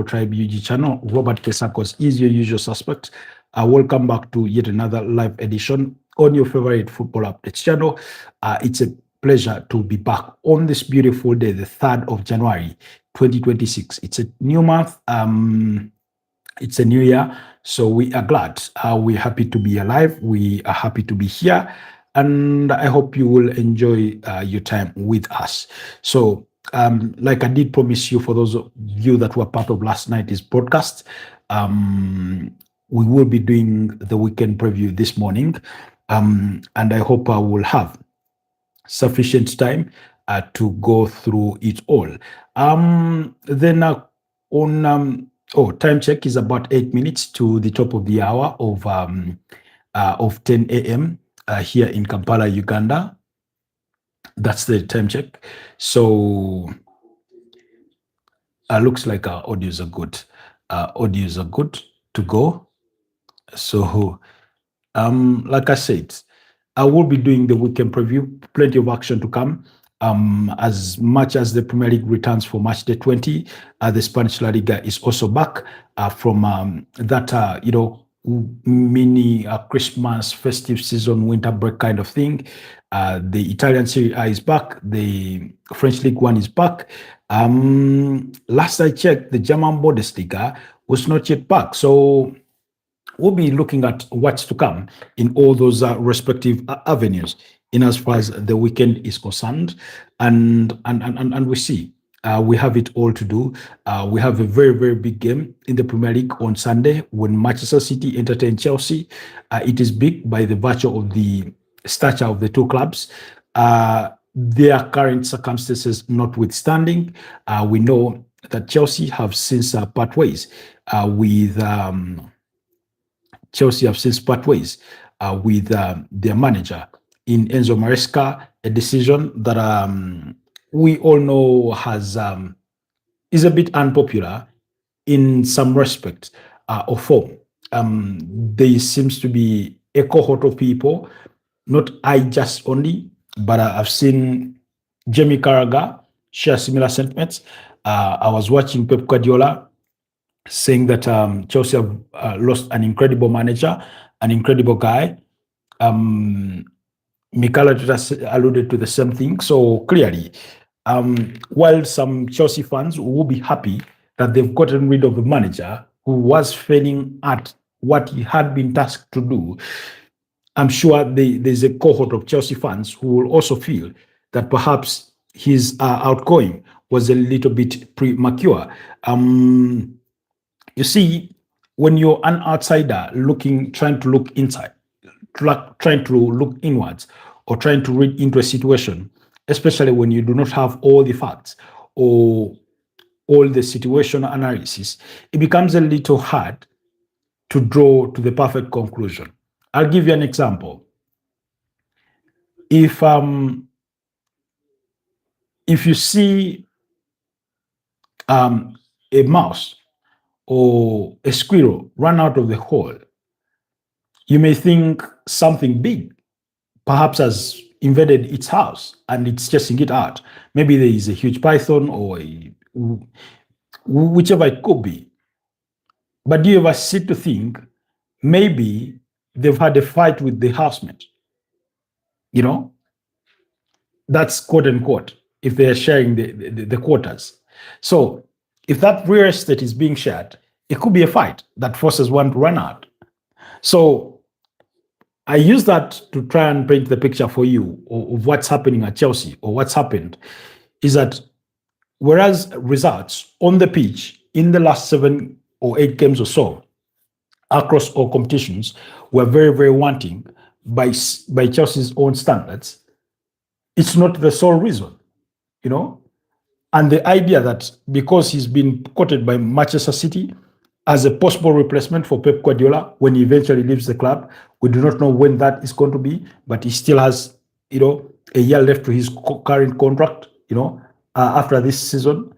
Tribe UG channel. Robert Kesakos is your usual suspect. Welcome back to yet another live edition on your favorite football updates channel. It's a pleasure to be back on this beautiful day, the 3rd of January, 2026. It's a new month. It's a new year. So we are glad. We're happy to be alive. We are happy to be here. And I hope you will enjoy your time with us. So, like I did promise you, for those of you that were part of last night's broadcast, we will be doing the weekend preview this morning. And I hope I will have sufficient time to go through it all. Time check is about 8 minutes to the top of the hour of 10 a.m. Here in Kampala, Uganda. That's the time check. So looks like our audios are good. Audios are good to go. So like I said, I will be doing the weekend preview. Plenty of action to come. As much as the Premier League returns for match day 20, the Spanish La Liga is also back from that mini Christmas festive season winter break kind of thing. The Italian Serie A is back. The French League One is back. Last I checked, the German Bundesliga was not yet back. So we'll be looking at what's to come in all those respective avenues in as far as the weekend is concerned. And we see we have it all to do. We have a very, very big game in the Premier League on Sunday when Manchester City entertain Chelsea. It is big by the virtue of the stature of the two clubs. Their current circumstances notwithstanding, we know that Chelsea have since part ways with their manager in Enzo Maresca, a decision that we all know is a bit unpopular in some respect or form. There seems to be a cohort of people, not I just only, but I've seen Jamie Carragher share similar sentiments. I was watching Pep Guardiola saying that Chelsea have lost an incredible manager, an incredible guy. Mikel Arteta alluded to the same thing. So clearly, while some Chelsea fans will be happy that they've gotten rid of a manager who was failing at what he had been tasked to do, I'm sure there's a cohort of Chelsea fans who will also feel that perhaps his outgoing was a little bit premature. You see, when you're an outsider trying to look inside, trying to look inwards, or trying to read into a situation, especially when you do not have all the facts or all the situational analysis, it becomes a little hard to draw to the perfect conclusion. I'll give you an example. If you see a mouse or a squirrel run out of the hole, you may think something big perhaps has invaded its house and it's chasing it out. Maybe there is a huge python or whichever it could be. But do you ever sit to think maybe they've had a fight with the housemate? You know, that's quote unquote, if they're sharing the quarters. So if that real estate is being shared, it could be a fight that forces one to run out. So I use that to try and paint the picture for you of what's happening at Chelsea, or what's happened is that whereas results on the pitch in the last 7 or 8 games or so across all competitions were very, very wanting by Chelsea's own standards, it's not the sole reason, you know? And the idea that because he's been quoted by Manchester City as a possible replacement for Pep Guardiola when he eventually leaves the club, we do not know when that is going to be, but he still has, a year left to his current contract, after this season.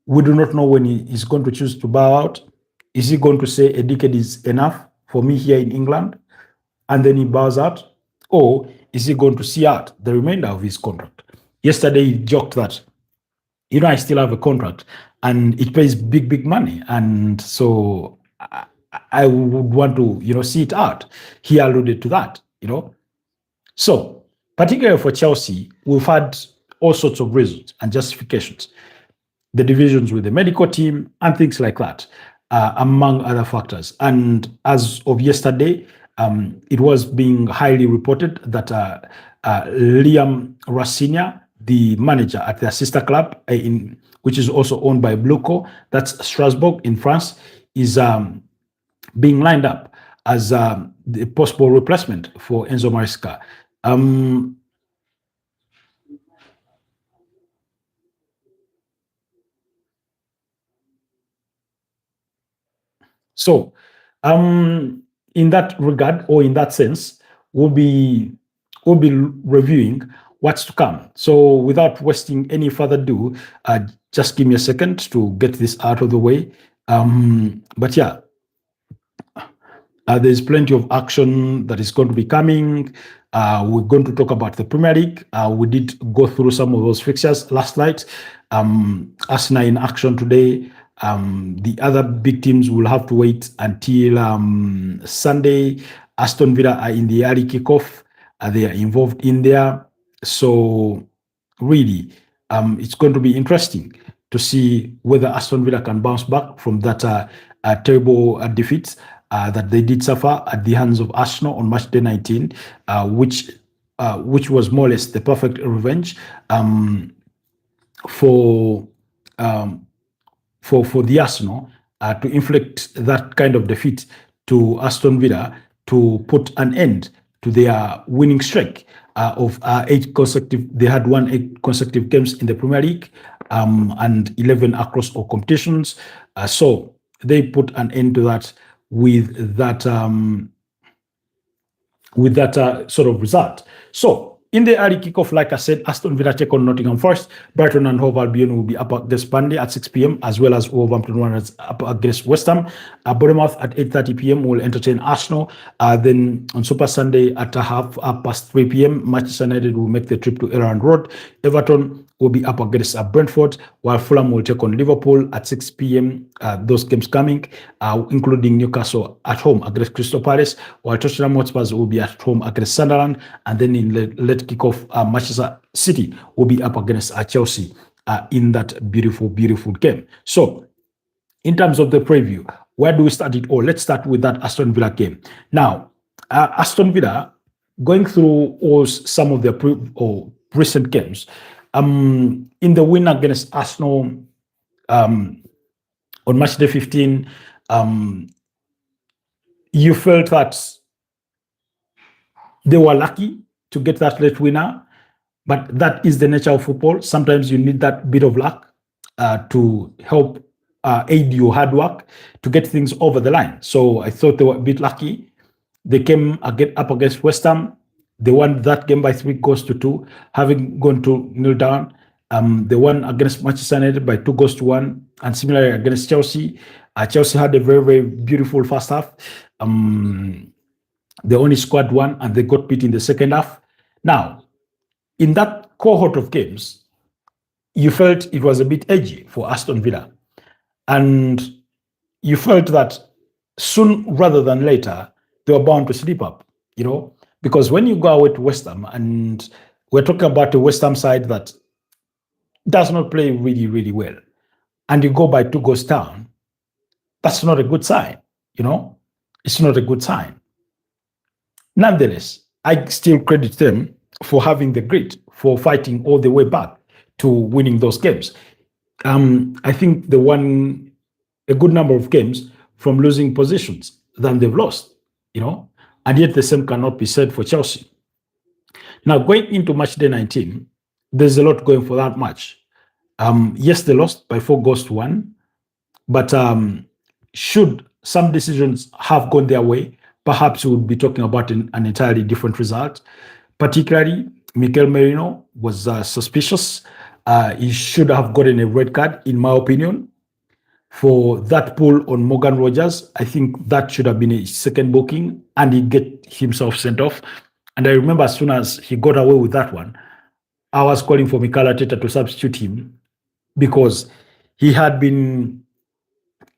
We do not know when he is going to choose to bow out. Is he going to say a decade is enough for me here in England, and then he bows out? Or is he going to see out the remainder of his contract? Yesterday, he joked that, I still have a contract and it pays big money. And so I would want to, see it out. He alluded to that. So particularly for Chelsea, we've had all sorts of reasons and justifications. The divisions with the medical team and things like that, among other factors. And as of yesterday, it was being highly reported that Liam Rossigna, the manager at their sister club, which is also owned by Bluco, that's Strasbourg in France, is being lined up as the possible replacement for Enzo Maresca. So, in that regard, or in that sense, we'll be reviewing what's to come. So, without wasting any further ado, just give me a second to get this out of the way. But yeah, there's plenty of action that is going to be coming. We're going to talk about the Premier League. We did go through some of those fixtures last night. Arsenal in action today. The other big teams will have to wait until Sunday. Aston Villa are in the early kickoff. They are involved in there. So really, it's going to be interesting to see whether Aston Villa can bounce back from that terrible defeat that they did suffer at the hands of Arsenal on match day 19, which was more or less the perfect revenge for the Arsenal to inflict that kind of defeat to Aston Villa to put an end to their winning streak of 8 consecutive. They had won 8 consecutive games in the Premier League and 11 across all competitions. So they put an end to that with that sort of result. So in the early kickoff, like I said, Aston Villa take on Nottingham Forest. Brighton and Hove Albion will be up against Burnley at 6 p.m. as well as Wolverhampton Wanderers up against West Ham. Bournemouth at 8:30 p.m. will entertain Arsenal. Then on Super Sunday at 3 p.m., Manchester United will make the trip to Elland Road. Everton will be up against Brentford, while Fulham will take on Liverpool at 6 p.m. Those games coming, including Newcastle at home against Crystal Palace, while Tottenham Hotspurs will be at home against Sunderland, and then in late kickoff, Manchester City will be up against Chelsea in that beautiful game. So, in terms of the preview, where do we start it all? Let's start with that Aston Villa game. Now, Aston Villa, going through some of their recent games, in the win against Arsenal on match day 15, you felt that they were lucky to get that late winner, but that is the nature of football. Sometimes you need that bit of luck to help aid your hard work to get things over the line. So I thought they were a bit lucky. They came up against West Ham. They won that game by 3-2, having gone to 0 down. They won against Manchester United by 2-1, and similarly against Chelsea. Chelsea had a very, very beautiful first half. They only scored 1, and they got beat in the second half. Now, in that cohort of games, you felt it was a bit edgy for Aston Villa. And you felt that soon rather than later, they were bound to slip up, because when you go away to West Ham, and we're talking about a West Ham side that does not play really, really well, and you go by 2 goals down, that's not a good sign, It's not a good sign. Nonetheless, I still credit them for having the grit, for fighting all the way back to winning those games. I think they won a good number of games from losing positions than they've lost, and yet the same cannot be said for Chelsea. Now, going into match day 19, there's a lot going for that match. Yes, they lost by 4-1, but should some decisions have gone their way, perhaps we would be talking about an entirely different result. Particularly, Mikel Merino was suspicious. He should have gotten a red card, in my opinion, for that pull on Morgan Rogers. I think that should have been a second booking, and he get himself sent off. And I remember as soon as he got away with that one, I was calling for Mikel Arteta to substitute him, because he had been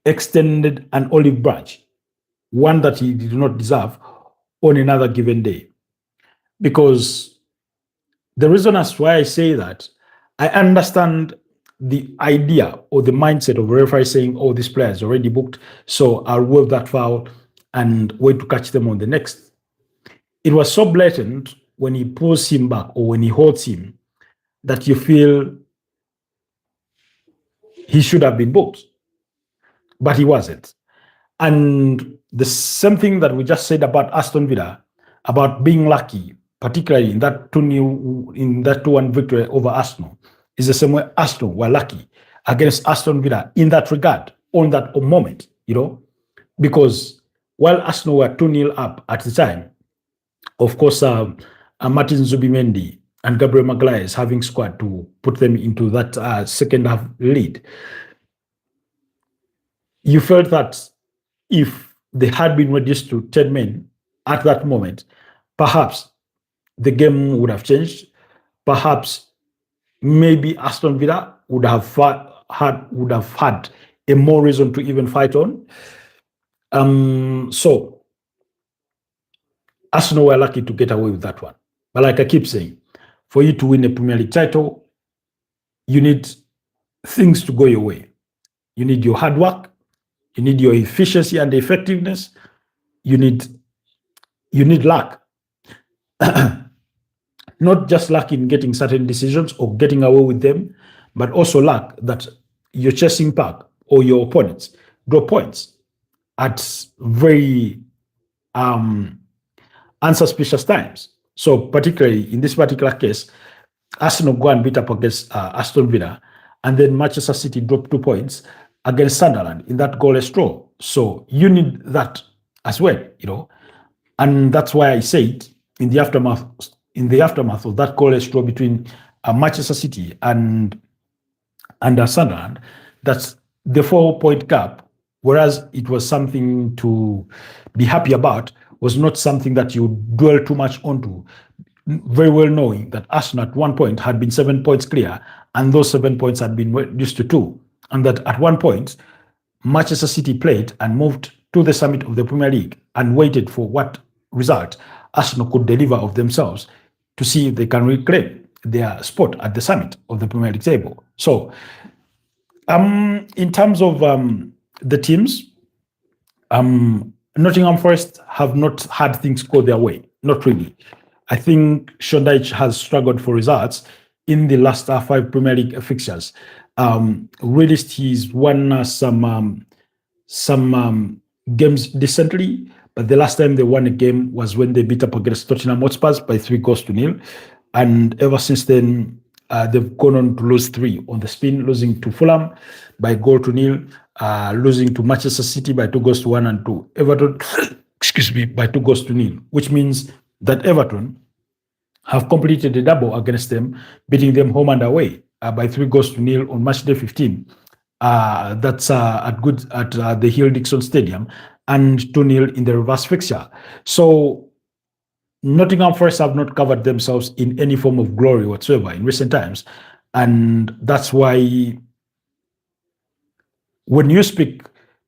extended an olive branch, one that he did not deserve, on another given day. Because the reason as why I say that, I understand the idea or the mindset of a referee saying, oh, this player is already booked, so I'll waive that foul and wait to catch them on the next. It was so blatant when he pulls him back or when he holds him that you feel he should have been booked, but he wasn't. And the same thing that we just said about Aston Villa, about being lucky, particularly in that 2-1 victory over Arsenal, is the same way Arsenal were lucky against Aston Villa in that regard, on that moment, because while Arsenal were 2-0 up at the time, of course, Martin Zubimendi and Gabriel Magalhaes having scored to put them into that second half lead. You felt that if they had been reduced to 10 men at that moment, perhaps the game would have changed. Perhaps maybe Aston Villa would have had a more reason to even fight on. So Arsenal were lucky to get away with that one. But like I keep saying, for you to win a Premier League title, you need things to go your way. You need your hard work. You need your efficiency and effectiveness. You need luck. Not just luck in getting certain decisions or getting away with them, but also luck that your chasing pack or your opponents draw points at very unsuspicious times. So particularly in this particular case, Arsenal go and beat up against Aston Villa, and then Manchester City drop 2 points against Sunderland in that goalless draw. So you need that as well, and that's why I said in the aftermath of that goalless draw between Manchester City and Sunderland, that's the 4-point gap, whereas it was something to be happy about, was not something that you dwell too much onto, very well knowing that Arsenal at one point had been 7 points clear, and those 7 points had been reduced to 2, and that at one point Manchester City played and moved to the summit of the Premier League and waited for what result Arsenal could deliver of themselves to see if they can reclaim their spot at the summit of the Premier League table. So in terms of the teams, Nottingham Forest have not had things go their way. Not really. I think Sean Dyche has struggled for results in the last 5 Premier League fixtures. Realised he's won some games decently, but the last time they won a game was when they beat up against Tottenham Hotspur by 3-0. And ever since then, they've gone on to lose 3 on the spin, losing to Fulham by 0-0, losing to Manchester City by 2-1, and to Everton, by 2-0, which means that Everton have completed a double against them, beating them home and away by 3-0 on match day 15. That's at the Hill Dixon Stadium, and 2-0 in the reverse fixture. So Nottingham Forest have not covered themselves in any form of glory whatsoever in recent times. And that's why when you speak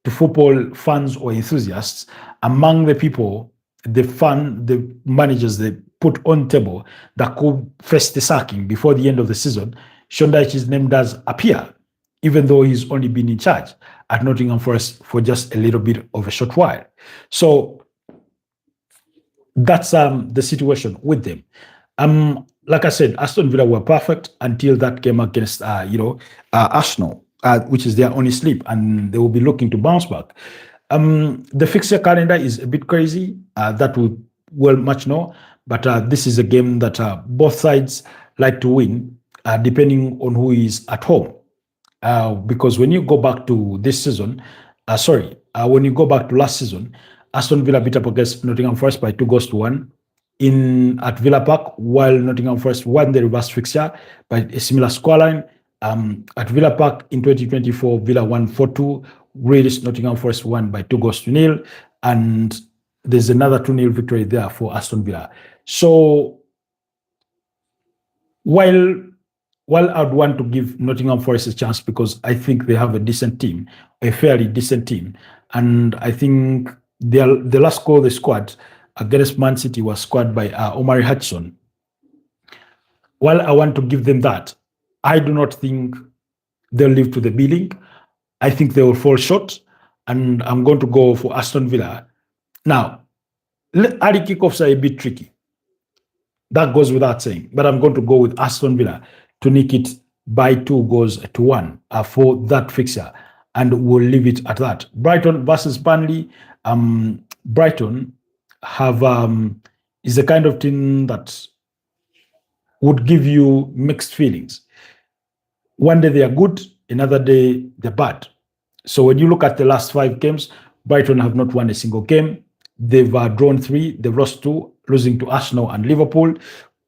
to football fans or enthusiasts, among the people, the managers they put on table that could face the sacking before the end of the season, Sean Dyche's name does appear, even though he's only been in charge at Nottingham Forest for just a little bit of a short while. So that's the situation with them. Like I said, Aston Villa were perfect until that game against Arsenal, which is their only sleep, and they will be looking to bounce back. The fixture calendar is a bit crazy. That we well much know, but this is a game that both sides like to win, depending on who is at home. Because when you go back to this season, when you go back to last season, Aston Villa beat up against Nottingham Forest by 2-1 at Villa Park, while Nottingham Forest won the reverse fixture by a similar scoreline. At Villa Park in 2024, Villa won 4-2, whereas Nottingham Forest won by 2-0, and there's another 2-0 victory there for Aston Villa. So while while I'd want to give Nottingham Forest a chance because I think they have a decent team, a fairly decent team, and I think the last goal they scored against Man City was scored by Omari Hudson. While I want to give them that, I do not think they'll live to the billing. I think they will fall short, and I'm going to go for Aston Villa. Now, early kickoffs are a bit tricky. That goes without saying, but I'm going to go with Aston Villa to nick it by 2-1 for that fixture, and we'll leave it at that. Brighton versus Burnley. Brighton have is the kind of team that would give you mixed feelings. One day they are good, another day they're bad. So when you look at the last 5 games, Brighton have not won a single game. They've drawn 3, they've lost 2, losing to Arsenal and Liverpool,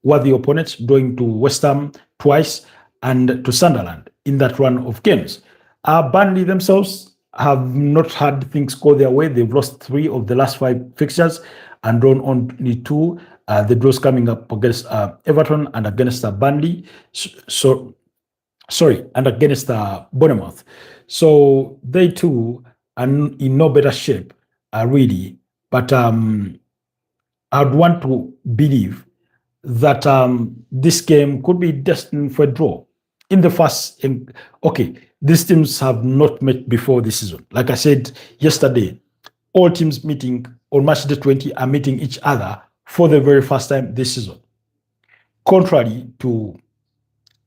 worthy opponents, drawing to West Ham twice and to Sunderland in that run of games. Burnley themselves have not had things go their way. They've lost 3 of the last 5 fixtures and drawn only 2. The draws coming up against Everton and against Burnley. And against Bournemouth. So they too are in no better shape, really. But I'd want to believe that this game could be destined for a draw. In the first, okay, these teams have not met before this season. Like I said yesterday, all teams meeting on match day 20 are meeting each other for the very first time this season. Contrary to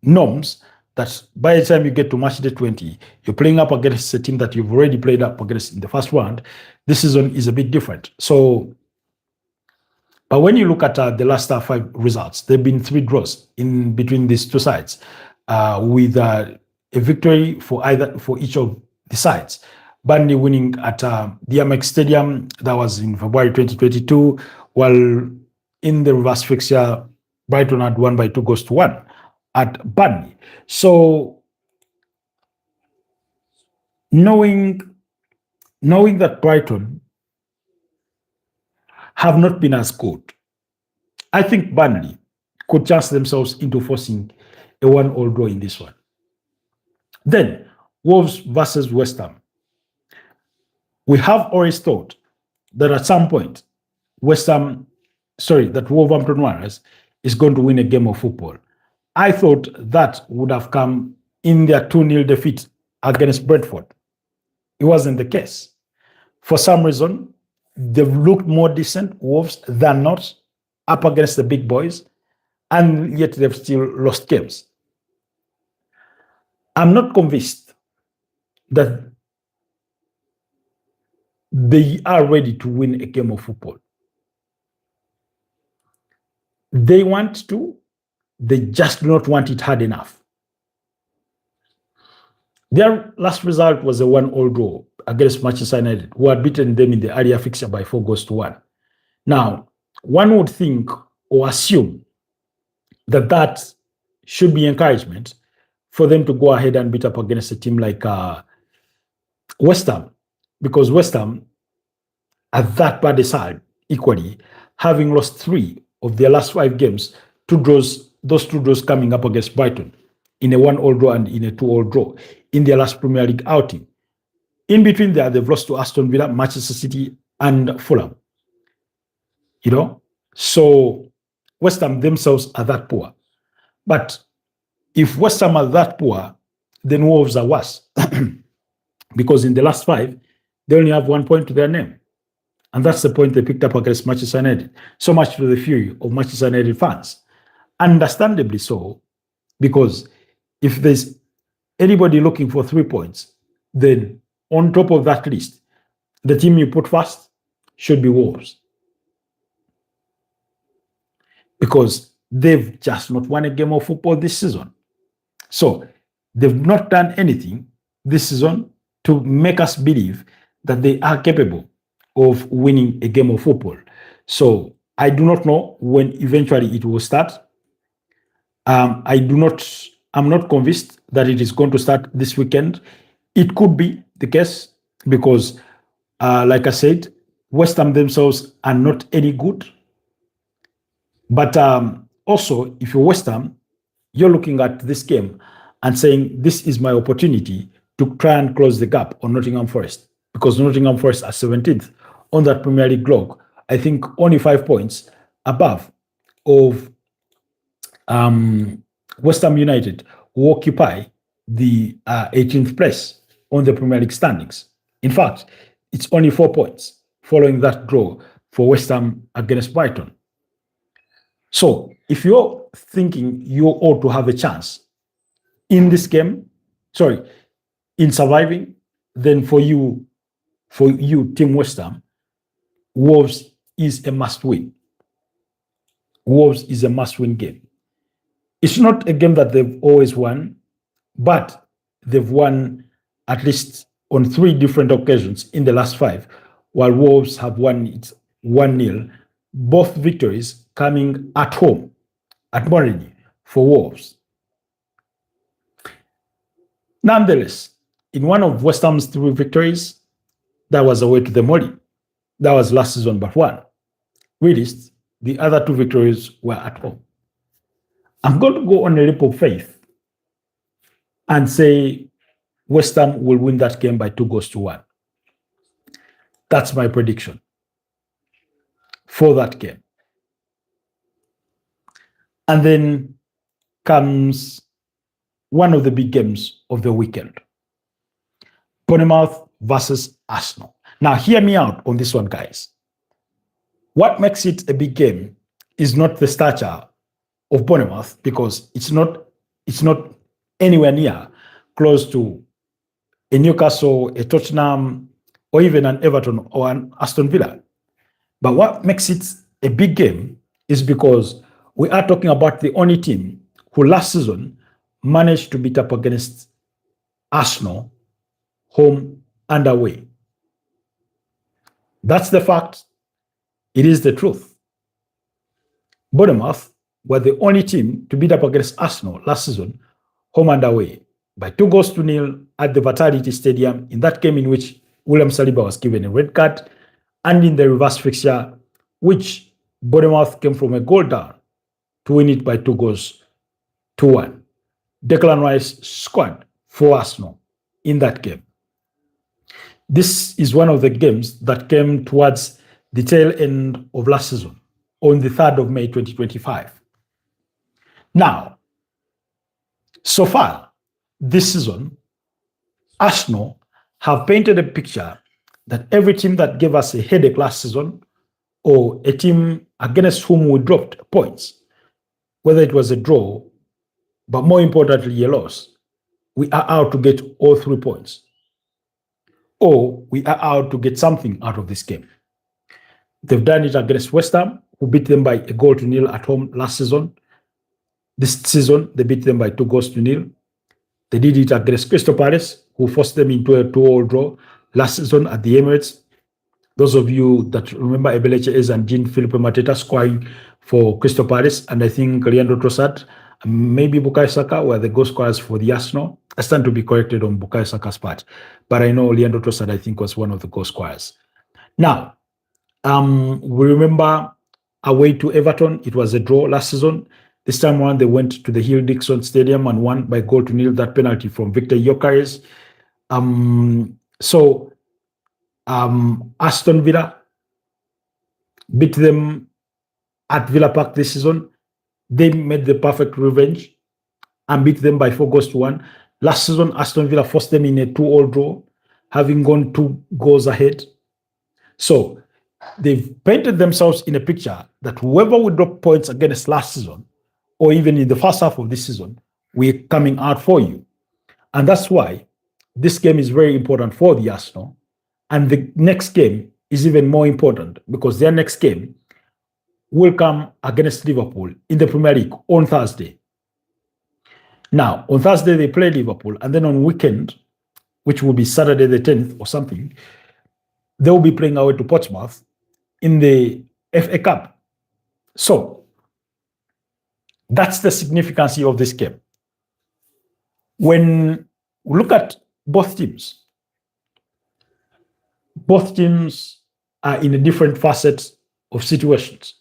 norms, that by the time you get to match day 20, you're playing up against a team that you've already played up against in the first round. This season is a bit different. So, but when you look at the last 5 results, there have been 3 draws in between these 2 sides, with a victory for each of the sides. Burnley winning at the Amex Stadium, that was in February 2022, while in the reverse fixture, Brighton had won by 2-1 at Burnley. So knowing that Brighton have not been as good, I think Burnley could chance themselves into forcing a 1-1 draw in this one. Then Wolves versus West Ham. We have always thought that at some point that Wolverhampton Wanderers is going to win a game of football. I thought that would have come in their 2-0 defeat against Brentford. It wasn't the case. For some reason, they've looked more decent, Wolves, than not, up against the big boys, and yet they've still lost games. I'm not convinced that they are ready to win a game of football. They want to, they just do not want it hard enough. Their last result was a 1-1 draw against Manchester United, who had beaten them in the earlier fixture by 4-1. Now, one would think or assume that should be encouragement for them to go ahead and beat up against a team like West Ham, because West Ham, at that bad a side, equally, having lost 3 of their last 5 games, 2 draws, those 2 draws coming up against Brighton in a 1-1 draw and in a 2-1 draw in their last Premier League outing. In between there, they've lost to Aston Villa, Manchester City, and Fulham. So West Ham themselves are that poor. But if West Ham are that poor, then Wolves are worse. Because in the last 5, they only have 1 point to their name. And that's the point they picked up against Manchester United. So much to the fury of Manchester United fans. Understandably so, because if there's anybody looking for 3 points, then on top of that list, the team you put first should be Wolves. Because they've just not won a game of football this season. So they've not done anything this season to make us believe that they are capable of winning a game of football. So I do not know when eventually it will start. I'm not convinced that it is going to start this weekend. It could be the case because, like I said, West Ham themselves are not any good. But also, if you're West Ham, you're looking at this game and saying, this is my opportunity to try and close the gap on Nottingham Forest, because Nottingham Forest are 17th on that Premier League log. I think only 5 points above of West Ham United, who occupy the 18th place on the Premier League standings. In fact, it's only 4 points following that draw for West Ham against Brighton. So if you're thinking you ought to have a chance in this game, in surviving, then for you, Team West Ham, Wolves is a must-win. Wolves is a must-win game. It's not a game that they've always won, but they've won at least on 3 different occasions in the last 5, while Wolves have won it 1-0. Both victories coming at home, at Morineux, for Wolves. Nonetheless, in one of West Ham's 3 victories, that was away to the Molineux. That was last season but 1. Really, the other 2 victories were at home. I'm going to go on a leap of faith and say West Ham will win that game by 2-1. That's my prediction for that game. And then comes one of the big games of the weekend. Bournemouth versus Arsenal. Now, hear me out on this one, guys. What makes it a big game is not the stature of Bournemouth, because it's not anywhere near close to a Newcastle, a Tottenham, or even an Everton or an Aston Villa. But what makes it a big game is because we are talking about the only team who last season managed to beat up against Arsenal home and away. That's the fact. It is the truth. Bournemouth were the only team to beat up against Arsenal last season, home and away, by 2-0 at the Vitality Stadium, in that game in which William Saliba was given a red card, and in the reverse fixture, which Bournemouth came from a goal down to win it by 2-1. Declan Rice scored for Arsenal in that game. This is one of the games that came towards the tail end of last season, on the 3rd of May 2025. Now, so far this season, Arsenal have painted a picture that every team that gave us a headache last season, or a team against whom we dropped points, whether it was a draw, but more importantly, a loss, we are out to get all 3 points. Or we are out to get something out of this game. They've done it against West Ham, who beat them by 1-0 at home last season. This season, they beat them by 2-0. They did it against Crystal Palace, who forced them into a 2-2 draw last season at the Emirates. Those of you that remember Ebeleche Eze and Jean-Philippe Mateta scoring for Crystal Palace, and I think Leandro Trossard, maybe Bukayo Saka were the goal scorers for the Arsenal. I stand to be corrected on Bukayo Saka's part, but I know Leandro Trossard, I think, was one of the goal scorers. Now, we remember away to Everton, it was a draw last season. This time around, they went to the Hill Dixon Stadium and won by 0-0, that penalty from Victor Gyökeres. Aston Villa beat them at Villa Park this season. They made the perfect revenge and beat them by 4-1. Last season, Aston Villa forced them in a 2-2 draw, having gone 2 goals ahead. So they've painted themselves in a picture that whoever would drop points against last season, or even in the first half of this season, we're coming out for you. And that's why this game is very important for the Arsenal. And the next game is even more important, because their next game will come against Liverpool in the Premier League on Thursday. Now, on Thursday, they play Liverpool, and then on weekend, which will be Saturday the 10th or something, they will be playing away to Portsmouth in the FA Cup. So, that's the significance of this game. When we look at both teams are in a different facets of situations.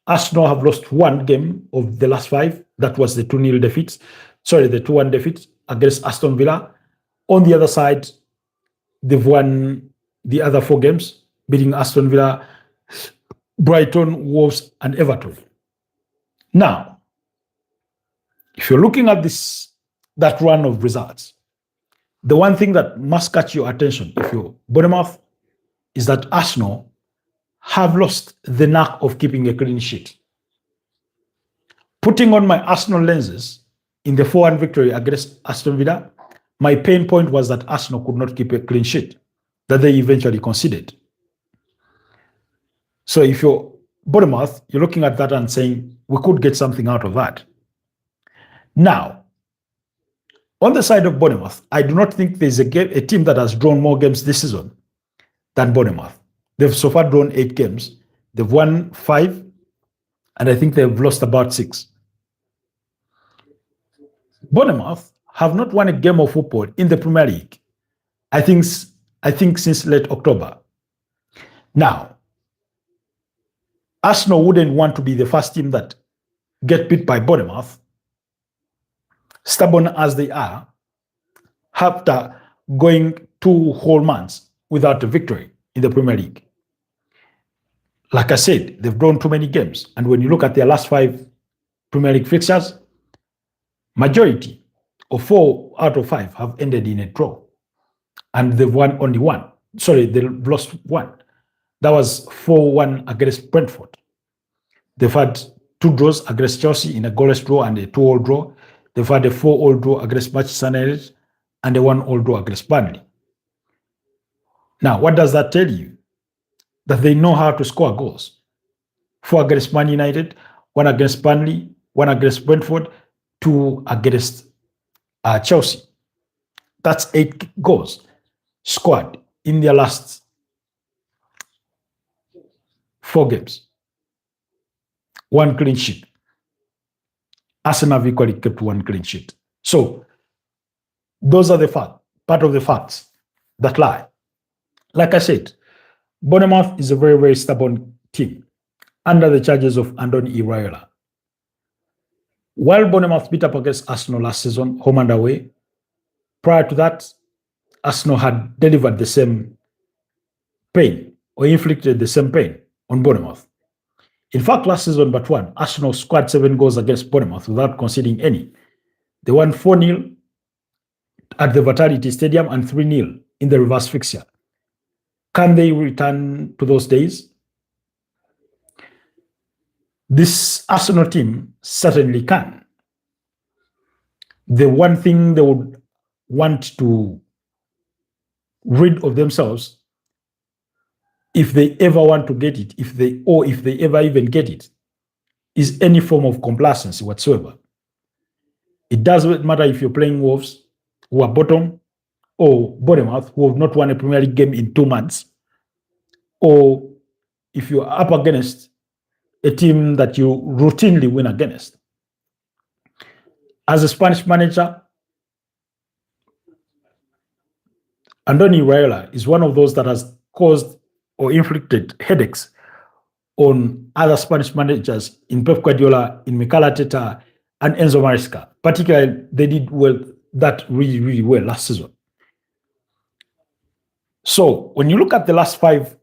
Arsenal have lost 1 game of the last 5 That was the 2-0 defeat. Sorry, the 2-1 defeat against Aston Villa. On the other side, they've won the other 4 games, beating Aston Villa, Brighton, Wolves, and Everton. Now, if you're looking at that run of results, the one thing that must catch your attention if you're Bournemouth is that Arsenal have lost the knack of keeping a clean sheet. Putting on my Arsenal lenses in the 4-1 victory against Aston Villa, my pain point was that Arsenal could not keep a clean sheet that they eventually conceded. So if you're Bournemouth, you're looking at that and saying, we could get something out of that. Now, on the side of Bournemouth, I do not think there's a team that has drawn more games this season than Bournemouth. They've so far drawn 8 games. They've won 5, and I think they've lost about 6. Bournemouth have not won a game of football in the Premier League, I think since late October. Now, Arsenal wouldn't want to be the first team that get beat by Bournemouth, stubborn as they are, after going 2 whole months without a victory in the Premier League. Like I said, they've drawn too many games. And when you look at their last 5 Premier League fixtures, majority of 4 out of 5 have ended in a draw. And they've won only 1. Sorry, they've lost 1. That was 4-1 against Brentford. They've had 2 draws against Chelsea in a goalless draw and a 2-all draw. They've had a 4-all draw against Manchester United and a 1-all draw against Burnley. Now, what does that tell you? That they know how to score goals. 4 against Man United, 1 against Burnley, 1 against Brentford, 2 against Chelsea. That's 8 goals scored in their last 4 games. 1 clean sheet. Arsenal have equally kept 1 clean sheet. So those are the part of the facts that lie. Like I said, Bournemouth is a very, very stubborn team under the charges of Andoni Iraola. While Bournemouth beat up against Arsenal last season, home and away, prior to that, Arsenal had delivered the same pain or inflicted the same pain on Bournemouth. In fact, last season but 1, Arsenal scored 7 goals against Bournemouth without conceding any. They won 4-0 at the Vitality Stadium and 3-0 in the reverse fixture. Can they return to those days? This Arsenal team certainly can. The one thing they would want to rid of themselves, if they ever want to get it, if they ever even get it, is any form of complacency whatsoever. It doesn't matter if you're playing Wolves, who are bottom, or Bournemouth, who have not won a Premier League game in 2 months, or if you're up against a team that you routinely win against. As a Spanish manager, Andoni Iraola is one of those that has caused or inflicted headaches on other Spanish managers in Pep Guardiola, in Mikel Arteta, and Enzo Maresca. Particularly, they did that really, really well last season. So when you look at the last 5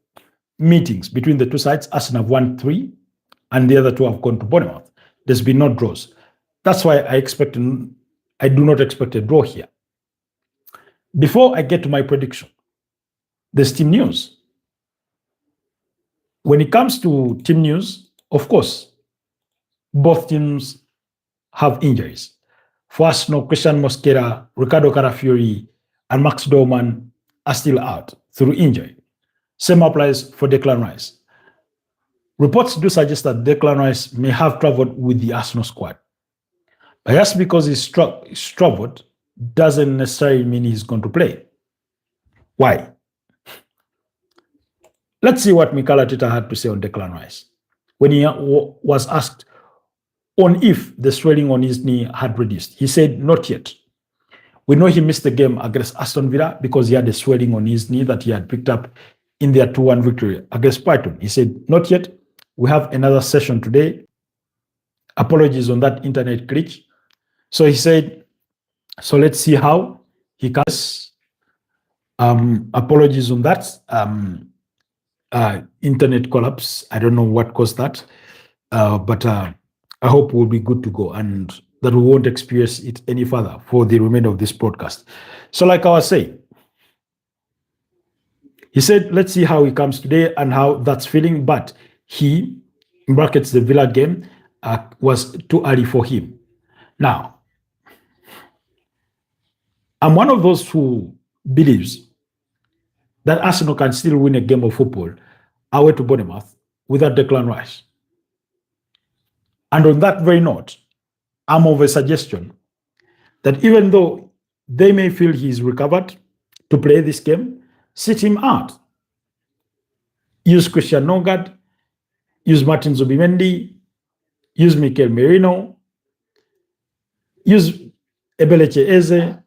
meetings between the 2 sides, Arsenal have won 3, and the other 2 have gone to Bournemouth. There's been no draws. That's why I do not expect a draw here. Before I get to my prediction, there's team news. When it comes to team news, of course, both teams have injuries. For Arsenal, Christian Mosquera, Ricardo Carafiori, and Max Dorman are still out through injury. Same applies for Declan Rice. Reports do suggest that Declan Rice may have traveled with the Arsenal squad. But just because he's traveled doesn't necessarily mean he's going to play. Why? Let's see what Mikel Arteta had to say on Declan Rice when he was asked on if the swelling on his knee had reduced. He said, not yet. We know he missed the game against Aston Villa because he had a swelling on his knee that he had picked up in their 2-1 victory against Brighton. He said, not yet. We have another session today, Apologies on that internet glitch. So he said, so let's see how he comes. Apologies on that internet collapse. I don't know what caused that, but I hope we'll be good to go and that we won't experience it any further for the remainder of this broadcast. So like I was saying, he said, let's see how he comes today and how that's feeling, but he, in brackets, the Villa game was too early for him. Now, I'm one of those who believes that Arsenal can still win a game of football away to Bournemouth without Declan Rice. And on that very note, I'm of a suggestion that even though they may feel he's recovered to play this game, sit him out. Use Christian Nogard, use Martin Zubimendi, use Mikel Merino, use Ebeleche Eze,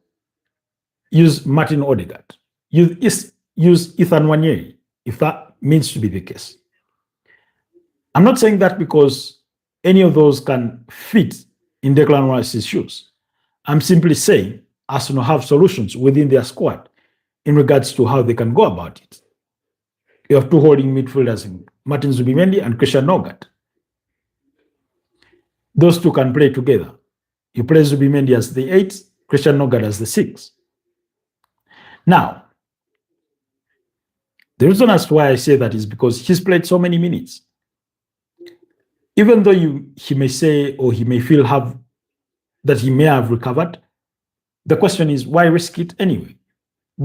use Martin Odegaard, use Ethan Wanyeri, if that means to be the case. I'm not saying that because any of those can fit in Declan Rice's shoes. I'm simply saying Arsenal have solutions within their squad in regards to how they can go about it. You have two holding midfielders, Martin Zubimendi and Christian Nogard. Those two can play together. You play Zubimendi as the 8, Christian Nogard as the 6. Now, the reason as to why I say that is because he's played so many minutes. Even though he may say or he may feel that he may have recovered, the question is, why risk it anyway?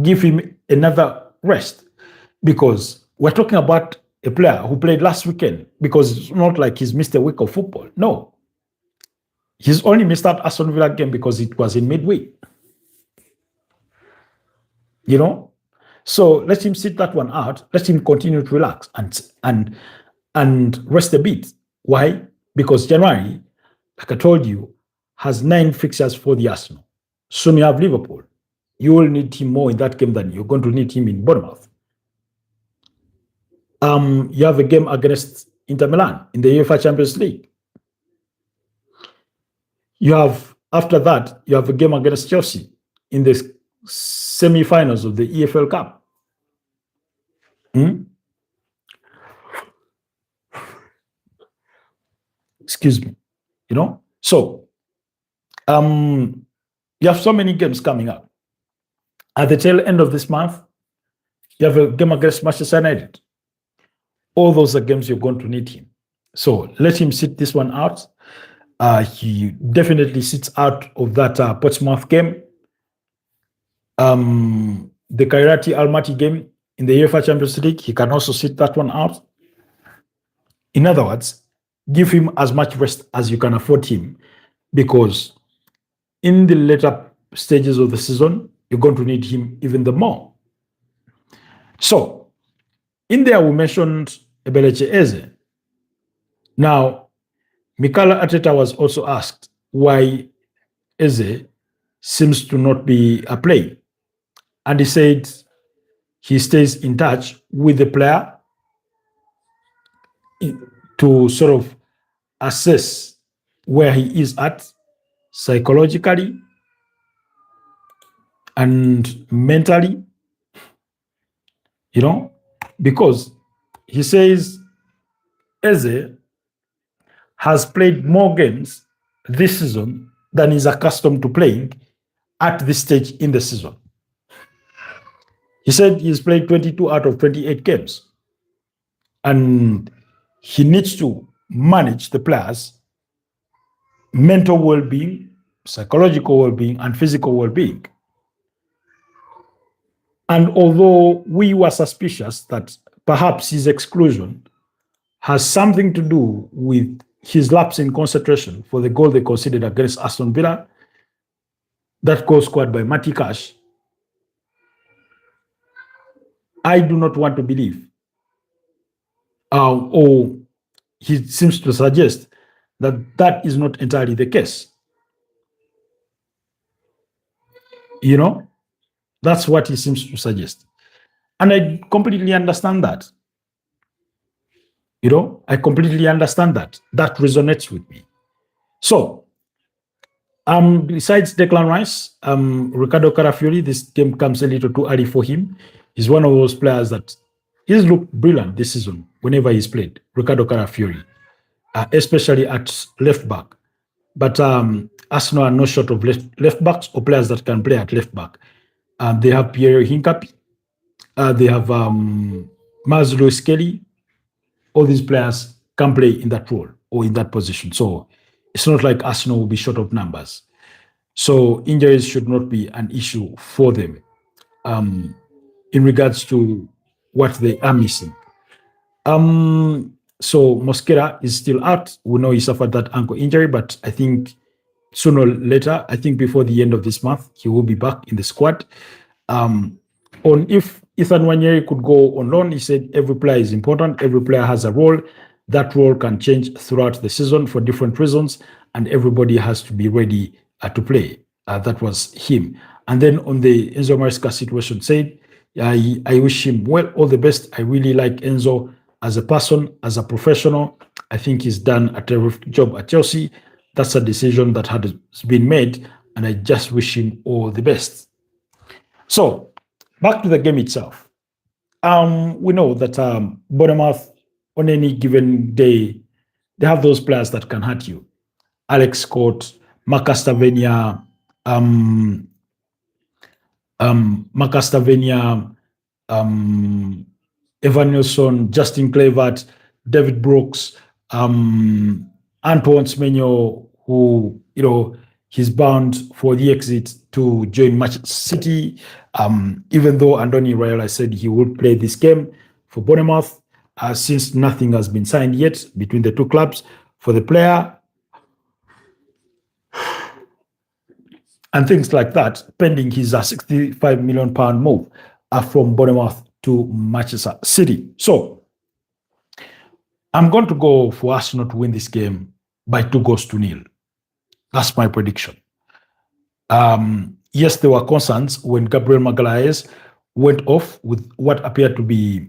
Give him another rest, because we're talking about a player who played last weekend, because it's not like he's missed a week of football. No. He's only missed that Aston Villa game because it was in midweek. You know? So let him sit that one out. Let him continue to relax and rest a bit. Why? Because January, like I told you, has 9 fixtures for the Arsenal. Soon you have Liverpool. You will need him more in that game than you're going to need him in Bournemouth. You have a game against Inter Milan in the UEFA Champions League. You have, after that, you have a game against Chelsea in the semi-finals of the EFL Cup. Excuse me. You know? So, you have so many games coming up. At the tail end of this month, you have a game against Manchester United. All those are games you're going to need him. So let him sit this one out. He definitely sits out of that Portsmouth game. The Kairat Almaty game in the UEFA Champions League, he can also sit that one out. In other words, give him as much rest as you can afford him, because in the later stages of the season, you're going to need him even the more. So, in there we mentioned Ebeleche Eze. Now, Mikel Arteta was also asked why Eze seems to not be playing. And he said he stays in touch with the player to sort of assess where he is at psychologically and mentally, you know, because he says Eze has played more games this season than he's accustomed to playing at this stage in the season. He said he's played 22 out of 28 games, and he needs to manage the players' mental well-being, psychological well-being, and physical well-being. And although we were suspicious that perhaps his exclusion has something to do with his lapse in concentration for the goal they conceded against Aston Villa, that goal scored by Matty Cash, I do not want to believe, or he seems to suggest that that is not entirely the case. You know, that's what he seems to suggest. And I completely understand that. You know, I completely understand that. That resonates with me. So, besides Declan Rice, Ricardo Carafiori, this game comes a little too early for him. He's one of those players that he's looked brilliant this season whenever he's played. Ricardo Carafiori, especially at left back. But Arsenal are no short of left backs or players that can play at left back. They have Pierre Hincapié. They have Miles Lewis Kelly. All these players can play in that role or in that position. So it's not like Arsenal will be short of numbers. So injuries should not be an issue for them in regards to what they are missing. So Mosquera is still out. We know he suffered that ankle injury, but I think sooner or later, I think before the end of this month, he will be back in the squad. On if Ethan Nwaneri could go on loan, he said every player is important. Every player has a role. That role can change throughout the season for different reasons, and everybody has to be ready to play. That was him. And then on the Enzo Maresca situation, said, I wish him well, all the best. I really like Enzo as a person, as a professional. I think he's done a terrific job at Chelsea. That's a decision that has been made, and I just wish him all the best. So, back to the game itself. We know that Bournemouth, on any given day, they have those players that can hurt you. Alex Scott, Marcus Tavernier, Evan Nilsson, Justin Kluivert, David Brooks, Antoine Semenyo, who, he's bound for the exit to join Manchester City. Even though Andoni Raiola said he would play this game for Bournemouth, since nothing has been signed yet between the two clubs for the player and things like that, pending his £65 million move from Bournemouth to Manchester City. So I'm going to go for Arsenal to win this game by 2-0. That's my prediction. Yes, there were concerns when Gabriel Magalhaes went off with what appeared to be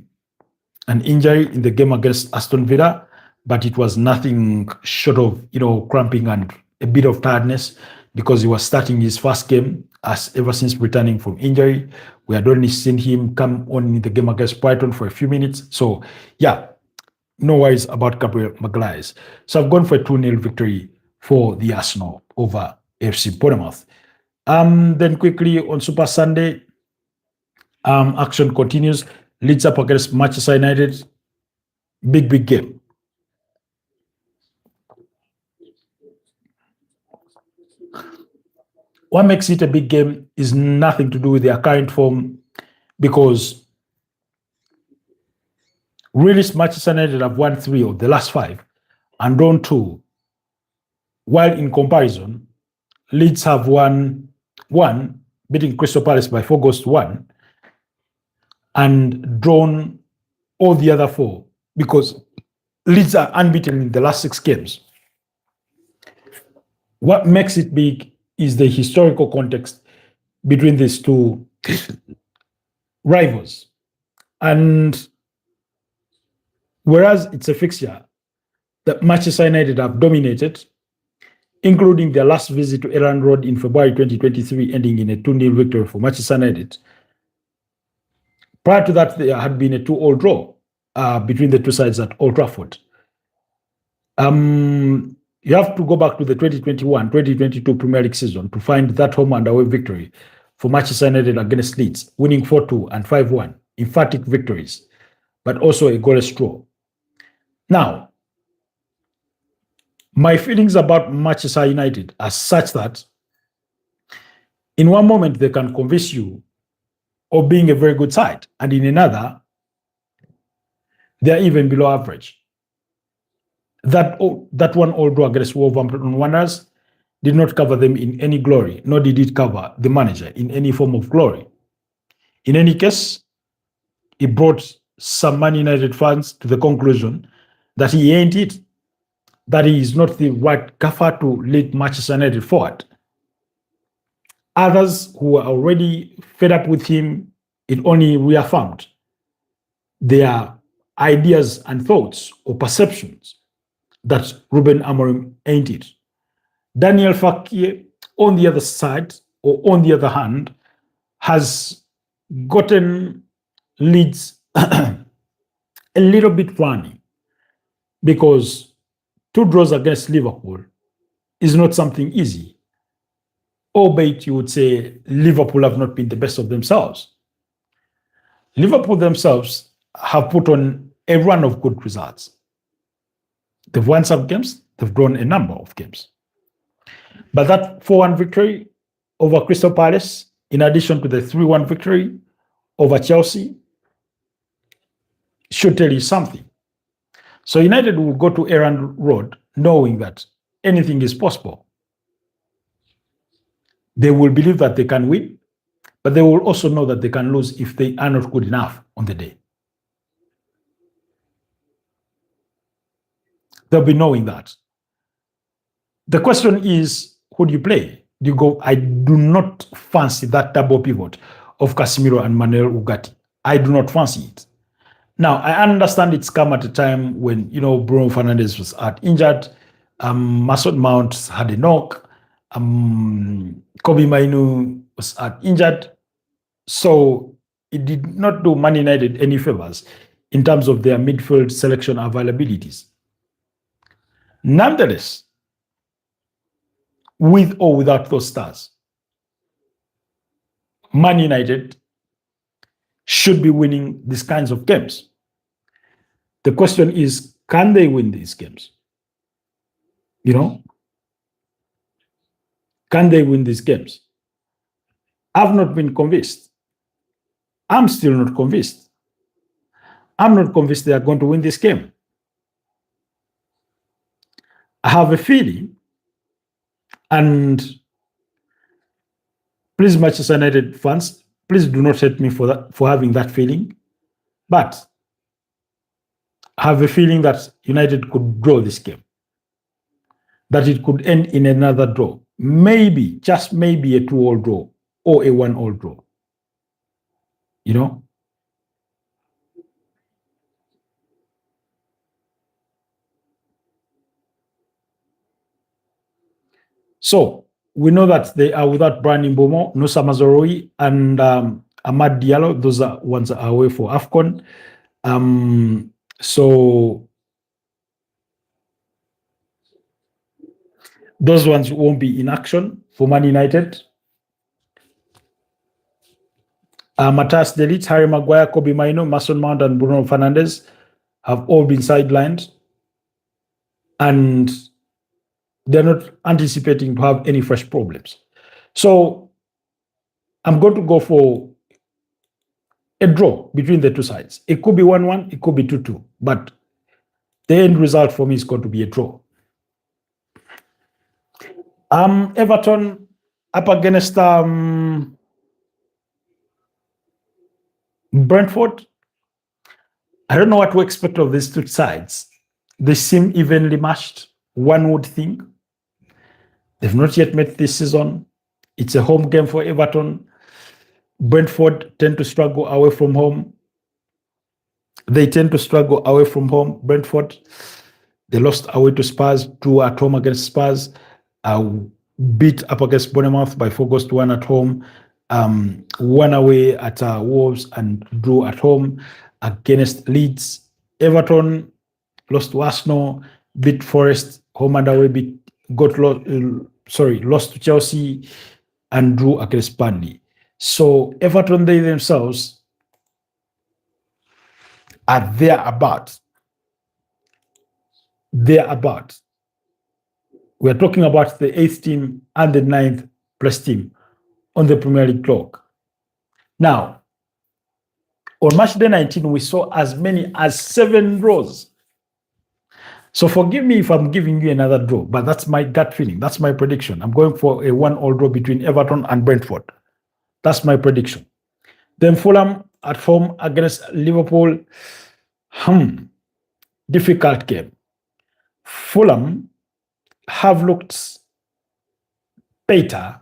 an injury in the game against Aston Villa, but it was nothing short of, cramping and a bit of tiredness because he was starting his first game ever since returning from injury. We had only seen him come on in the game against Brighton for a few minutes. So, yeah, no worries about Gabriel Magalhaes. So I've gone for a 2-0 victory for the Arsenal over FC Bournemouth. Then quickly on Super Sunday, action continues. Leeds up against Manchester United. Big game. What makes it a big game is nothing to do with their current form, because really Manchester United have won 3 of the last 5 and drawn 2, while in comparison, Leeds have won 1, beating Crystal Palace by 4-1, and drawn all the other 4, because Leeds are unbeaten in the last 6 games. What makes it big is the historical context between these two rivals. And whereas it's a fixture that Manchester United have dominated, including their last visit to Elland Road in February 2023, ending in a 2-0 victory for Manchester United. Prior to that, there had been a 2-2 draw between the two sides at Old Trafford. You have to go back to the 2021-2022 Premier League season to find that home and away victory for Manchester United against Leeds, winning 4-2 and 5-1, emphatic victories, but also a goalless draw. Now, my feelings about Manchester United are such that in one moment they can convince you of being a very good side, and in another, they are even below average. That 1-1 draw against Wolverhampton Wanderers did not cover them in any glory, nor did it cover the manager in any form of glory. In any case, it brought some Man United fans to the conclusion that he ain't it, that he is not the right gaffer to lead Manchester United forward. Others who were already fed up with him, it only reaffirmed their ideas and thoughts or perceptions that Ruben Amorim ain't it. Daniel Fakir, on the other side, or on the other hand, has gotten Leeds a little bit funny because 2 draws against Liverpool is not something easy. Albeit you would say Liverpool have not been the best of themselves. Liverpool themselves have put on a run of good results. They've won some games, they've drawn a number of games. But that 4-1 victory over Crystal Palace, in addition to the 3-1 victory over Chelsea, should tell you something. So United will go to Elland Road knowing that anything is possible. They will believe that they can win, but they will also know that they can lose if they are not good enough on the day. They'll be knowing that. The question is, who do you play? Do you go? I do not fancy that double pivot of Casemiro and Manuel Ugarte. I do not fancy it. Now, I understand it's come at a time when, Bruno Fernandes was injured, Mason Mount had a knock, Kobe Mainu was injured. So it did not do Man United any favors in terms of their midfield selection availabilities. Nonetheless, with or without those stars, Man United should be winning these kinds of games. The question is, can they win these games? Can they win these games? I've not been convinced. I'm still not convinced. I'm not convinced they are going to win this game. I have a feeling, and please, Manchester United fans, please do not hate me for having that feeling, but I have a feeling that United could draw this game, that it could end in another draw, maybe, just maybe a 2-2 draw or a 1-1 draw. So we know that they are without Bryan Mbeumo, Nusa Mazraoui, and Amad Diallo. Those are ones that are away for AFCON. So those ones won't be in action for Man United. Matthias De Ligt, Harry Maguire, Kobe Maino, Mason Mount, and Bruno Fernandes have all been sidelined, and they're not anticipating to have any fresh problems. So I'm going to go for a draw between the two sides. It could be 1-1, it could be 2-2, but the end result for me is going to be a draw. Everton up against Brentford. I don't know what to expect of these two sides. They seem evenly matched, one would think. They've not yet met this season. It's a home game for Everton. Brentford tend to struggle away from home. They tend to struggle away from home. Brentford, they lost away to Spurs, drew at home against Spurs, beat up against Bournemouth by 4-1 at home, won away at Wolves and drew at home against Leeds. Everton lost to Arsenal, beat Forest, home and away, lost to Chelsea and drew against Burnley. So Everton, they themselves are thereabout. We're talking about the 8th team and the 9th place team on the Premier League clock. Now, on match day 19, we saw as many as 7 draws. So forgive me if I'm giving you another draw, but that's my gut feeling. That's my prediction. I'm going for a 1-1 draw between Everton and Brentford. That's my prediction. Then Fulham at home against Liverpool. Difficult game. Fulham have looked better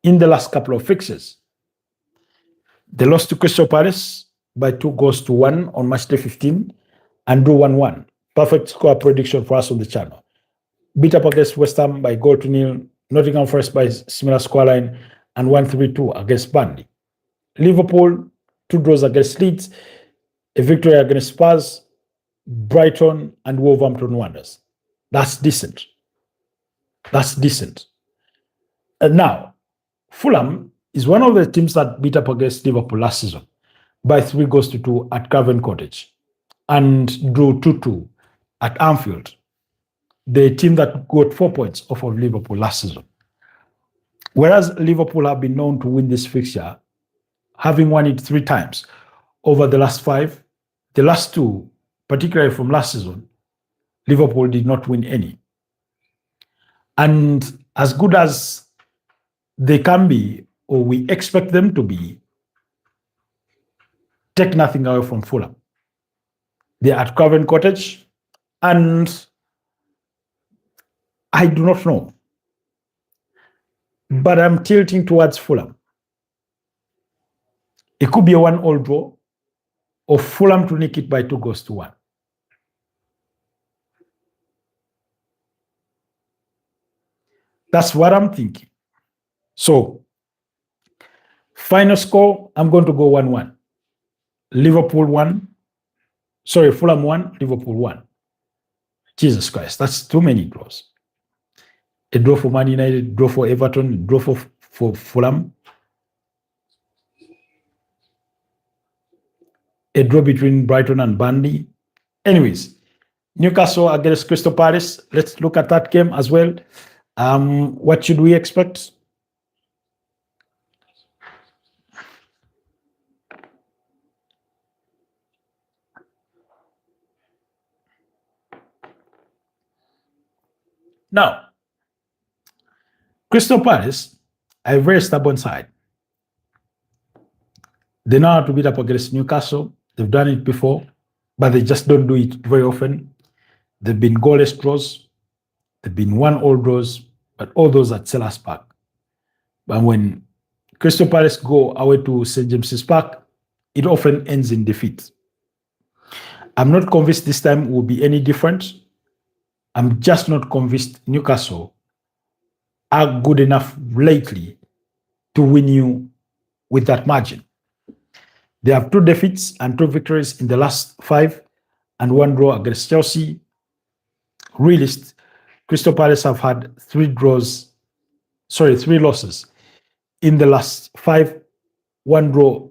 in the last couple of fixtures. They lost to Crystal Palace by 2-1 on match day 15 and drew 1-1. Perfect score prediction for us on the channel. beat up against West Ham by goal to nil, Nottingham Forest by similar scoreline, and 1-3-2 against Burnley. Liverpool, 2 draws against Leeds, a victory against Spurs, Brighton, and Wolverhampton Wanderers. That's decent. That's decent. And now, Fulham is one of the teams that beat up against Liverpool last season by 3-2 at Craven Cottage and drew 2-2 at Anfield, the team that got 4 points off of Liverpool last season. Whereas Liverpool have been known to win this fixture, having won it 3 times over the last 5, the last 2, particularly from last season, Liverpool did not win any. And as good as they can be, or we expect them to be, take nothing away from Fulham. They're at Craven Cottage, and I do not know, but I'm tilting towards Fulham. It could be a 1-1 draw, or Fulham to nick it by 2-1. That's what I'm thinking. So, final score, I'm going to go 1-1. Fulham 1, Liverpool 1. Jesus Christ, that's too many draws. A draw for Man United, a draw for Everton, a draw for Fulham. A draw between Brighton and Burnley. Anyways, Newcastle against Crystal Palace. Let's look at that game as well. What should we expect? Now, Crystal Palace are a very stubborn side. They know how to beat up against Newcastle. They've done it before, but they just don't do it very often. They've been goalless draws. They've been 1-1 draws, but all those at Selhurst Park. But when Crystal Palace go away to St. James's Park, it often ends in defeat. I'm not convinced this time will be any different. I'm just not convinced Newcastle are good enough lately to win you with that margin. They have 2 defeats and 2 victories in the last 5 and 1 draw against Chelsea. Realist, Crystal Palace have had 3 losses in the last 5, 1 draw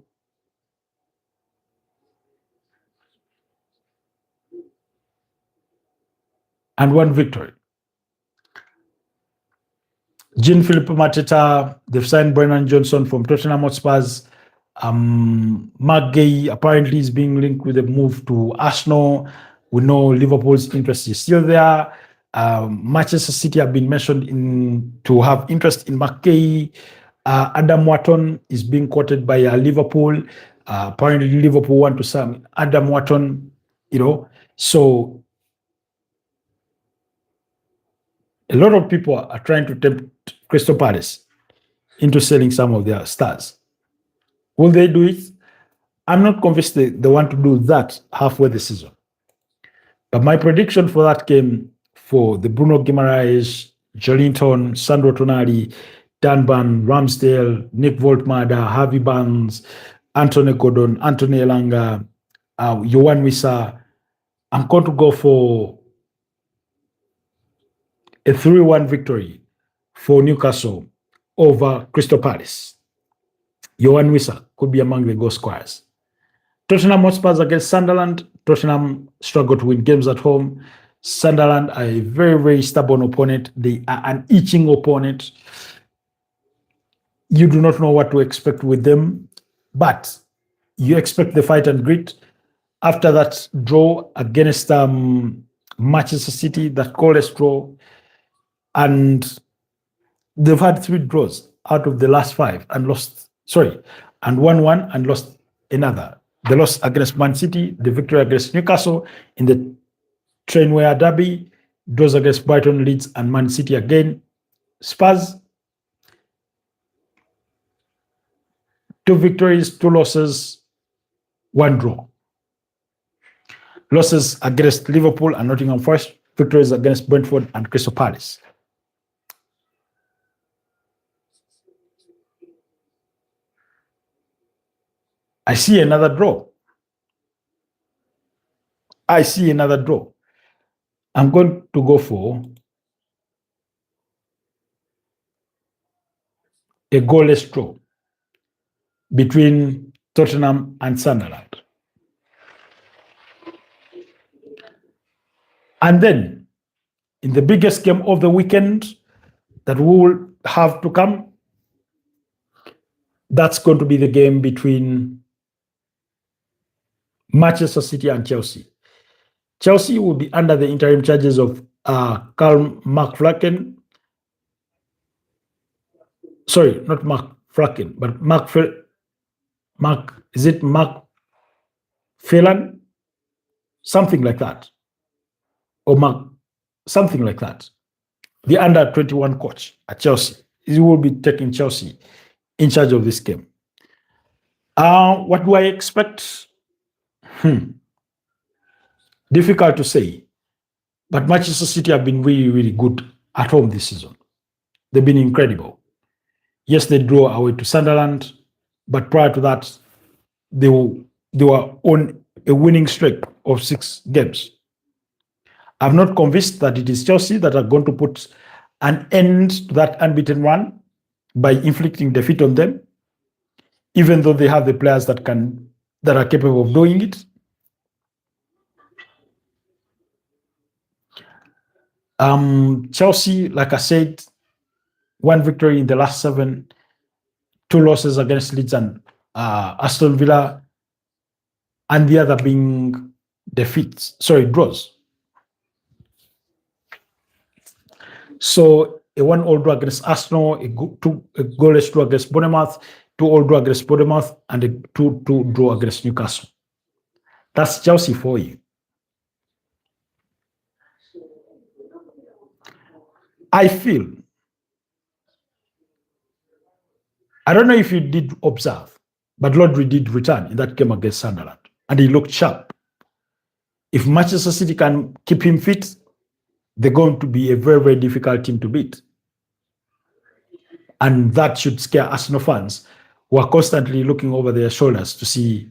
and 1 victory. Jean-Philippe Mateta, they've signed Brennan Johnson from Tottenham Hotspurs. Mark Gay apparently is being linked with a move to Arsenal. We know Liverpool's interest is still there. Manchester City have been mentioned to have interest in Mark Gay. Adam Wharton is being quoted by Liverpool. Apparently Liverpool want to sign Adam Wharton, so a lot of people are trying to tempt Crystal Palace into selling some of their stars. Will they do it? I'm not convinced they want to do that halfway the season. But my prediction for that game for the Bruno Guimaraes, Joelinton, Sandro Tonali, Dan Burn, Ramsdale, Nick Voltmada, Harvey Barnes, Anthony Gordon, Anthony Elanga, Yohan Wissa, I'm going to go for a 3-1 victory for Newcastle over Crystal Palace. Yohan Wissa could be among the goal scorers. Tottenham Hotspurs against Sunderland. Tottenham struggle to win games at home. Sunderland are a very, very stubborn opponent. They are an itching opponent. You do not know what to expect with them, but you expect the fight and grit. After that draw against Manchester City, that goalless draw, and they've had 3 draws out of the last 5 and won 1 and lost another. The loss against Man City, the victory against Newcastle in the Trainway Derby, draws against Brighton, Leeds, and Man City again. Spurs, 2 victories, 2 losses, 1 draw. Losses against Liverpool and Nottingham Forest, victories against Brentford and Crystal Palace. I see another draw. I see another draw. I'm going to go for a goalless draw between Tottenham and Sunderland. And then, in the biggest game of the weekend that we will have to come, that's going to be the game between Manchester City and Chelsea. Chelsea will be under the interim charges of Carl McFlaken. Sorry, not McFlaken, but is it McPherson? Something like that. Or something like that. The under 21 coach at Chelsea. He will be taking Chelsea in charge of this game. What do I expect? Difficult to say. But Manchester City have been really, really good at home this season. They've been incredible. Yes, they drew away to Sunderland, but prior to that, they were on a winning streak of 6 games. I'm not convinced that it is Chelsea that are going to put an end to that unbeaten run by inflicting defeat on them, even though they have the players that are capable of doing it. Chelsea, like I said, 1 victory in the last 7, 2 losses against Leeds and Aston Villa, and the other being draws. So a 1-1 draw against Arsenal, a goalless draw against Bournemouth, 2-2 draw against Bournemouth, and a 2-2 draw against Newcastle. That's Chelsea for you. I don't know if you did observe, but Rodri did return in that game against Sunderland, and he looked sharp. If Manchester City can keep him fit, they're going to be a very, very difficult team to beat. And that should scare Arsenal fans who are constantly looking over their shoulders to see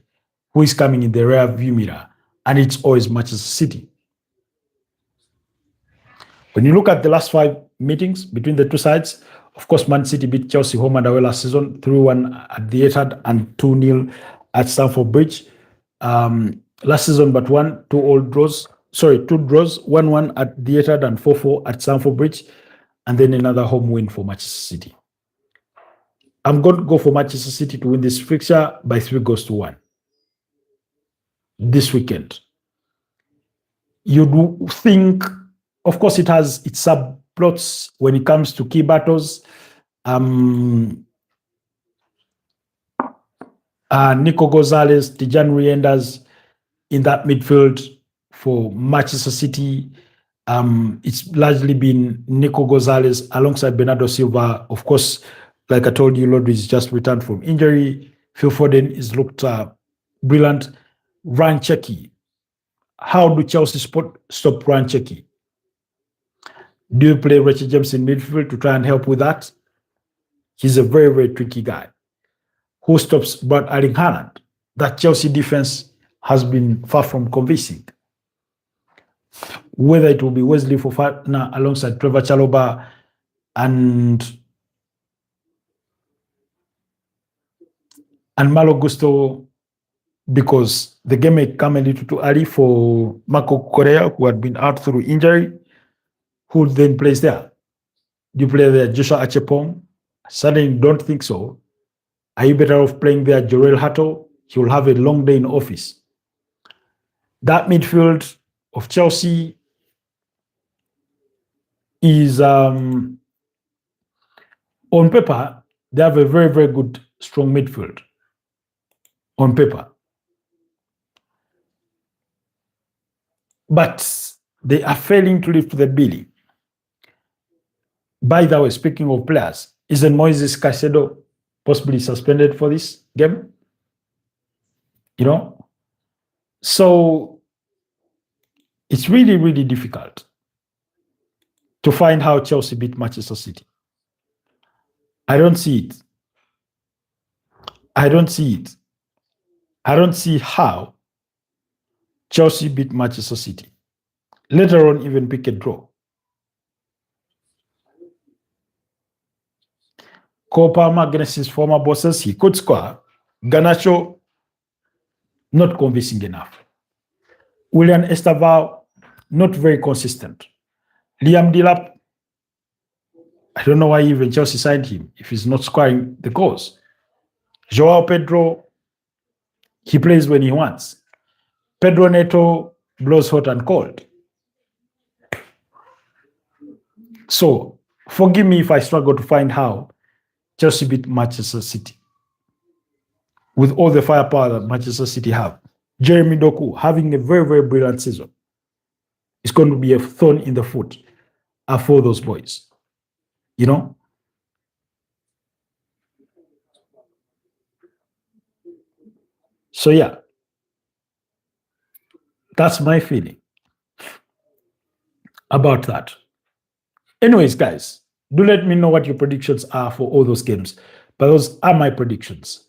who is coming in the rear view mirror, and it's always Manchester City. When you look at the last 5 meetings between the two sides, of course, Man City beat Chelsea home and away last season, 3-1 at the Etihad and 2-0 at Stamford Bridge. Last season, but 2 draws, 1-1 at the Etihad and 4-4 at Stamford Bridge, and then another home win for Manchester City. I'm going to go for Manchester City to win this fixture by 3-1 this weekend. You do think, of course, it has its subplots when it comes to key battles. Nico Gonzalez, Tijan Reinders in that midfield for Manchester City. It's largely been Nico Gonzalez alongside Bernardo Silva. Of course, like I told you, Rodri is just returned from injury. Phil Foden is looked brilliant. Ryan Cherki. How do Chelsea stop Ryan Cherki? Do you play Richard James in midfield to try and help with that? He's a very, very tricky guy. Who stops Brad Erling Haaland? That Chelsea defense has been far from convincing. Whether it will be Wesley Fofana alongside Trevor Chalobah and Malo Gusto, because the game may come a little too early for Marco Correa, who had been out through injury. Who then plays there? Do you play there Joshua Achepong? Certainly don't think so. Are you better off playing there Jorel Hato? He will have a long day in office. That midfield of Chelsea is, on paper, they have a very, very good, strong midfield. On paper. But they are failing to lift the billing. By the way, speaking of players, isn't Moises Caicedo possibly suspended for this game? You know? So it's really, really difficult. to find how Chelsea beat Manchester City. I don't see it. I don't see it. I don't see how Chelsea beat Manchester City. Later on, even pick a draw. Cole Palmer against his former bosses, he could score. Garnacho, not convincing enough. William Estaval, not very consistent. Liam Delap, I don't know why even Chelsea signed him if he's not scoring the goals. Joao Pedro, he plays when he wants. Pedro Neto blows hot and cold. So, forgive me if I struggle to find how Chelsea beat Manchester City with all the firepower that Manchester City have. Jeremy Doku having a very, very brilliant season. It's going to be a thorn in the foot for those boys. You know? So, yeah. That's my feeling about that. Anyways, guys, do let me know what your predictions are for all those games. But those are my predictions.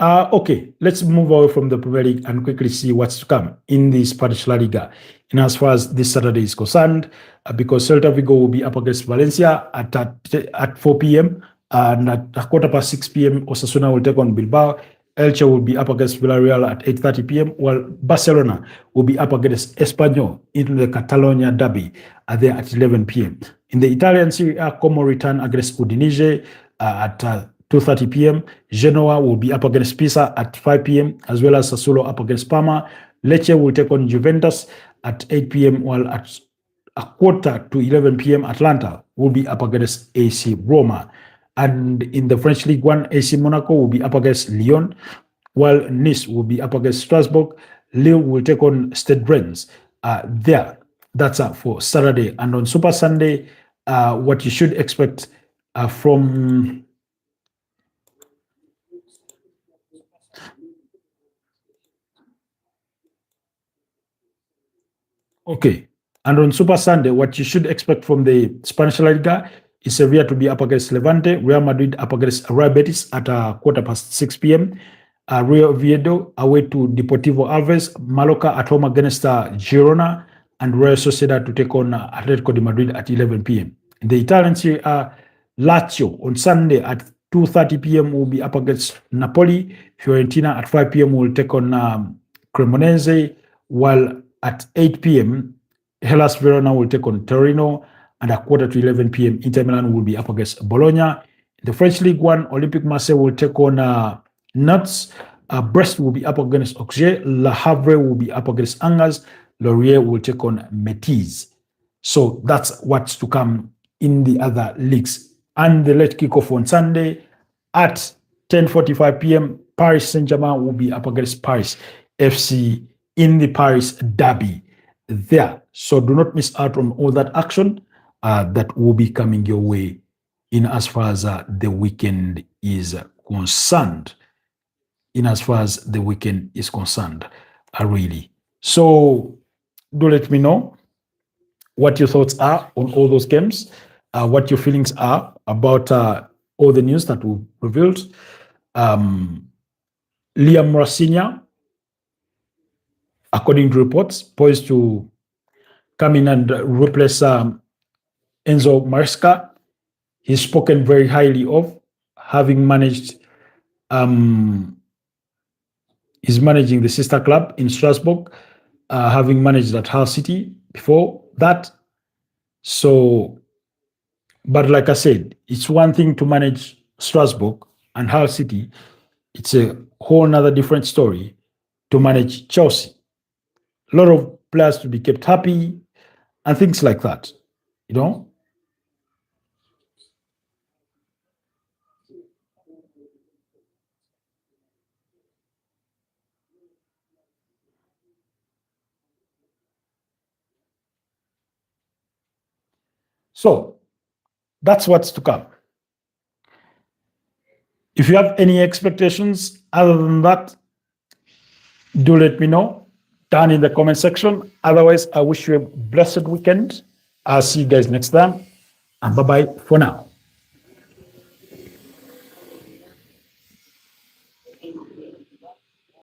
Okay, let's move away from the Premier League and quickly see what's to come in the Spanish La Liga. And as far as this Saturday is concerned, because Celta Vigo will be up against Valencia at 4 p.m. And at 6:15 p.m., Osasuna will take on Bilbao. Elche will be up against Villarreal at 8:30 p.m., while Barcelona will be up against Espanyol in the Catalonia derby there at 11 p.m. In the Italian Serie A, Como return against Udinese at 2:30 p.m. Genoa will be up against Pisa at 5 p.m., as well as Sassuolo up against Parma. Lecce will take on Juventus at 8 p.m., while at 11:15 p.m., Atlanta will be up against AC Roma. And in the French League 1, AC Monaco will be up against Lyon, while Nice will be up against Strasbourg. Lille will take on Stade Rennes there. That's for Saturday. And on Super Sunday, what you should expect from... Okay. And on Super Sunday, what you should expect from the Spanish La Liga is Sevilla to be up against Levante, Real Madrid up against Real Betis at 6:15 p.m., Real Oviedo away to Deportivo Alves, Mallorca at home against Girona, and Real Sociedad to take on Atletico de Madrid at 11 p.m. In the Italian Serie A, Lazio on Sunday at 2:30 p.m. will be up against Napoli. Fiorentina at 5 p.m. will take on Cremonese, while at 8 p.m., Hellas Verona will take on Torino, and at 11:15 p.m., Inter Milan will be up against Bologna. In the French League 1, Olympique Marseille will take on Nantes. Brest will be up against Auxerre. Le Havre will be up against Angers. Lorient will take on Métis. So that's what's to come in the other leagues. And the late kickoff on Sunday at 10:45 p.m., Paris Saint-Germain will be up against Paris FC in the Paris derby there. So do not miss out on all that action that will be coming your way in as far as the weekend is concerned. Really. So do let me know what your thoughts are on all those games, what your feelings are about all the news that we revealed. Liam Rafinha, according to reports, poised to come in and replace Enzo Maresca. He's spoken very highly of, having managed, he's managing the sister club in Strasbourg, having managed at Hull City before that. So, but like I said, it's one thing to manage Strasbourg and Hull City. It's a whole nother different story to manage Chelsea. A lot of players to be kept happy and things like that, you know? So that's what's to come. If you have any expectations other than that, do let me know down in the comment section. Otherwise, I wish you a blessed weekend. I'll see you guys next time. And bye bye for now.